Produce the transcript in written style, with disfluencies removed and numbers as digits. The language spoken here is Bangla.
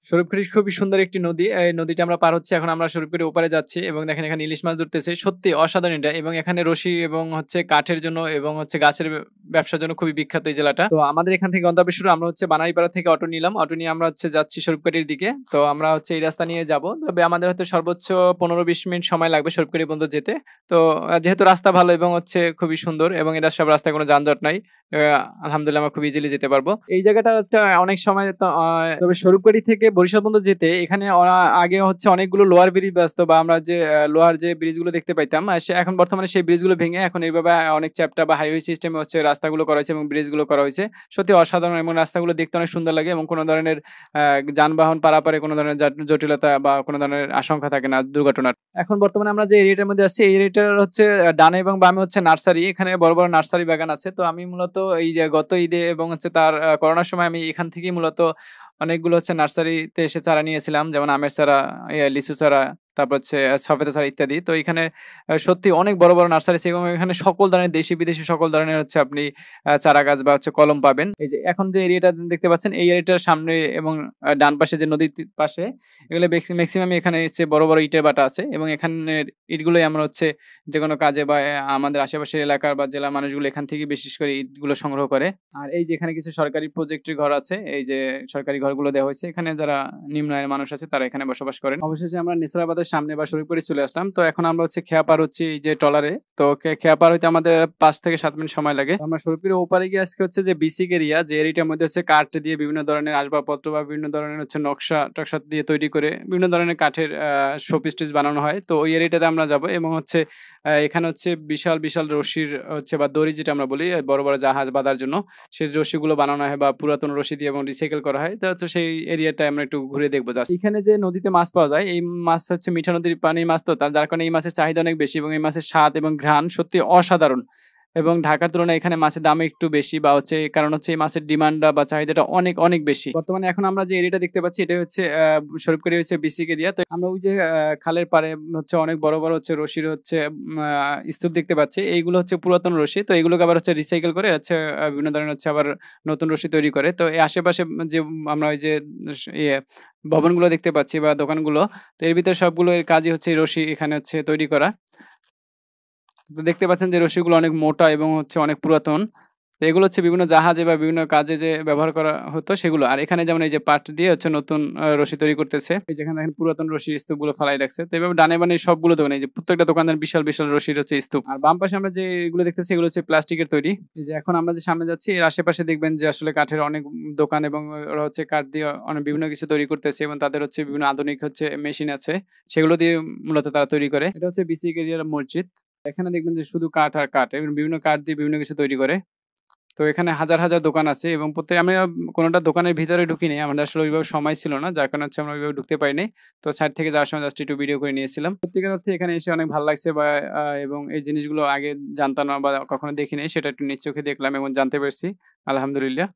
স্বরূপখালী খুবই সুন্দর একটি নদী। এই নদীটা আমরা পার হচ্ছি। এখন আমরা স্বরূপখালীর ওপারে যাচ্ছি এবং দেখেন এখানে ইলিশ মাছ ধরতেছে। সত্যি অসাধারণ এটা এবং এখানে রশি এবং হচ্ছে কাঠের জন্য এবং হচ্ছে গাছের ব্যবসার জন্য খুবই বিখ্যাত এই জেলাটা। তো আমাদের এখান থেকে গন্তব্য শুরু আমরা হচ্ছে বানারীপাড়া থেকে অটো নিলাম। অটো নিয়ে আমরা হচ্ছে যাচ্ছি স্বরূপখালীর দিকে। তো আমরা হচ্ছে এই রাস্তা নিয়ে যাবো। তবে আমাদের হয়তো সর্বোচ্চ ১৫-২০ মিনিট সময় লাগবে স্বরূপখালী পর্যন্ত যেতে। তো যেহেতু রাস্তা ভালো এবং হচ্ছে খুবই সুন্দর এবং এটার সব রাস্তায় কোনো যানজট নাই। আ আলহামদুলিল্লাহ আমরা খুব ইজিলি যেতে পারবো। এই জায়গাটা হচ্ছে অনেক সময় তো তবে স্বরূপখালী থেকে বরিশাল পর্যন্ত যেতে এখানে আগে হচ্ছে অনেকগুলো লোয়ার ব্রিজ আসতো বা আমরা যে লোহার যে ব্রিজগুলো দেখতে পাইতাম এখন বর্তমানে সেই ব্রিজগুলো ভেঙে এখন এইভাবে অনেক চ্যাপ্টা বা হাইওয়ে সিস্টেমে হচ্ছে রাস্তাগুলো করা হয়েছে এবং ব্রিজগুলো করা হয়েছে। সত্যি অসাধারণ এবং রাস্তাগুলো দেখতে অনেক সুন্দর লাগে এবং কোনো ধরনের যানবাহন পারাপারে কোনো ধরনের জটিলতা বা কোনো ধরনের আশঙ্কা থাকে না দুর্ঘটনার। এখন বর্তমানে আমরা যে এরিয়াটার মধ্যে আছি এই এরিয়াটার হচ্ছে ডানে এবং বামে হচ্ছে নার্সারি। এখানে বড়, বড় নার্সারি বাগান আছে। তো আমি মূলত এই যে গত ঈদে এবং হচ্ছে তার করোনার সময় আমি এখান থেকেই মূলত অনেকগুলো হচ্ছে নার্সারিতে এসে চারা নিয়েছিলাম। যেমন আমের চারা, লিচু চারা, তারপর হচ্ছে সবেদা চারা ইত্যাদি। তো এখানে সত্যি অনেক বড়, বড় নার্সারি আছে এবং এখানে সকল ধরনের দেশি বিদেশি সকল ধরনের হচ্ছে আপনি চারা গাছ বা হচ্ছে কলম পাবেন। এই যে এখন যে এরিয়াটা দেখতে পাচ্ছেন এই এরিয়াটার সামনে এবং ডান পাশে যে নদীর পাশে এগুলো মেক্সিমাম এখানে হচ্ছে বড়, বড় ইটের ভাটা আছে এবং এখানের ইটগুলোই আমরা হচ্ছে যেকোনো কাজে বা আমাদের আশেপাশের এলাকার বা জেলার মানুষগুলো এখান থেকেই বিশেষ করে ইটগুলো সংগ্রহ করে। আর এই যে এখানে কিছু সরকারি প্রজেক্টের ঘর আছে। এই যে সরকারি ঘরগুলো দেওয়া হয়েছে। এখানে যারা নিম্ন আয়ের মানুষ আছে তারা এখানে বসবাস করেন। অবশেষে আমরা নেছারাবাদের সামনে বা শরীফপুরে চলে আসলাম। তো এখন আমরা হচ্ছে খেয়া পার হচ্ছি এই যে ট্রলারে। তো খেয়া পার হইতে আমাদের ৫ থেকে ৭ মিনিট সময় লাগে। আমরা শরীফপুরের ওপারে গিয়ে আজকে হচ্ছে যে বেসিক এরিয়া যে এরিয়াটার মধ্যে হচ্ছে কাঠ দিয়ে বিভিন্ন ধরনের আসবাবপত্র বা বিভিন্ন ধরনের হচ্ছে নকশা-টকশা দিয়ে তৈরি করে বিভিন্ন ধরনের কাঠের শোপিস-টিস বানানো হয়। তো ওই এরিয়াটাতে আমরা যাবো এবং হচ্ছে এখানে হচ্ছে বিশাল, বিশাল রশির হচ্ছে বা দড়ি যেটা আমরা বলি বড়, বড় জাহাজ বাঁধার জন্য সেই রশিগুলো বানানো হয় বা পুরাতন রশি দিয়ে এবং রিসাইকেল করা হয়। তো সেই এরিয়াটায় আমরা একটু ঘুরে দেখবো জাস্ট। এখানে যে নদীতে মাছ পাওয়া যায় এই মাছ হচ্ছে মিঠা নদীর পানির মাছ তো যার কারণে এই মাছের চাহিদা অনেক বেশি এবং এই মাছের স্বাদ এবং ঘ্রাণ সত্যি অসাধারণ। এবং ঢাকার তুলনায় এখানে মাছের দাম একটু বেশি বা হচ্ছে কারণ হচ্ছে এই মাছের ডিমান্ডটা বা চাহিদাটা অনেক, অনেক বেশি। বর্তমানে এখন আমরা যে এরিয়াটা দেখতে পাচ্ছি এটা হচ্ছে শরীফখালী হচ্ছে বেসিক এরিয়া। তো আমরা ওই যে খালের পাড়ে হচ্ছে অনেক বড়, বড় হচ্ছে রশির হচ্ছে স্তূপ দেখতে পাচ্ছি। এইগুলো হচ্ছে পুরাতন রশি। তো এগুলোকে আবার হচ্ছে রিসাইকেল করে হচ্ছে বিভিন্ন ধরনের হচ্ছে আবার নতুন রশি তৈরি করে। তো এই আশেপাশে যে আমরা ওই যে ইয়ে ভবনগুলো দেখতে পাচ্ছি বা দোকানগুলো তো এর ভিতরে সবগুলো এর কাজই হচ্ছে এই রশি এখানে হচ্ছে তৈরি করা। তো দেখতে পাচ্ছেন যে রশিগুলো অনেক মোটা এবং হচ্ছে অনেক পুরাতন। তো এগুলো হচ্ছে বিভিন্ন জাহাজে বা বিভিন্ন কাজে যে ব্যবহার করা হতো সেগুলো। আর এখানে যেমন এই যে পাট দিয়ে হচ্ছে নতুন রশি তৈরি করতেছে। এই যেখানে দেখেন পুরাতন রশির স্তূপগুলো ফালায় রাখছে। তো এভাবে ডানে বামে সবগুলো দোকান এই যে প্রত্যেকটা দোকানের বিশাল, বিশাল রশির হচ্ছে স্তূপ। আর বাম পাশে আমরা যে এগুলো দেখতে পাচ্ছি এগুলো হচ্ছে প্লাস্টিকের তৈরি। এই যে এখন আমরা যে সামনে যাচ্ছি এর আশেপাশে দেখবেন যে আসলে কাঠের অনেক দোকান এবং ওরা হচ্ছে কাঠ দিয়ে অনেক বিভিন্ন কিছু তৈরি করতেছে এবং তাদের হচ্ছে বিভিন্ন আধুনিক হচ্ছে মেশিন আছে। সেগুলো দিয়ে মূলত তারা তৈরি করে। এটা হচ্ছে বিসিক এরিয়ার মসজিদ। এখানে দেখবেন যে শুধু কাঠ আর কাঠ এবং বিভিন্ন কাঠ দিয়ে বিভিন্ন কিছু তৈরি করে। তো এখানে হাজার, হাজার দোকান আছে এবং আমি কোনটা দোকানের ভিতরে ঢুকিনি। আমাদের আসলে ওইভাবে সময় ছিল না। যার কারণে হচ্ছে আমরা ওইভাবে ঢুকতে পারিনি। তো সাইড থেকে যাওয়ার সময় জাস্ট একটু ভিডিও করে নিয়েছিলাম। সত্যিকার অর্থে এখানে এসে অনেক ভাল লাগছে বা এবং এই জিনিসগুলো আগে জানতাম না বা কখনো দেখি নাই সেটা একটু নিজ চোখে দেখলাম এবং জানতে পেরেছি। আলহামদুলিল্লাহ।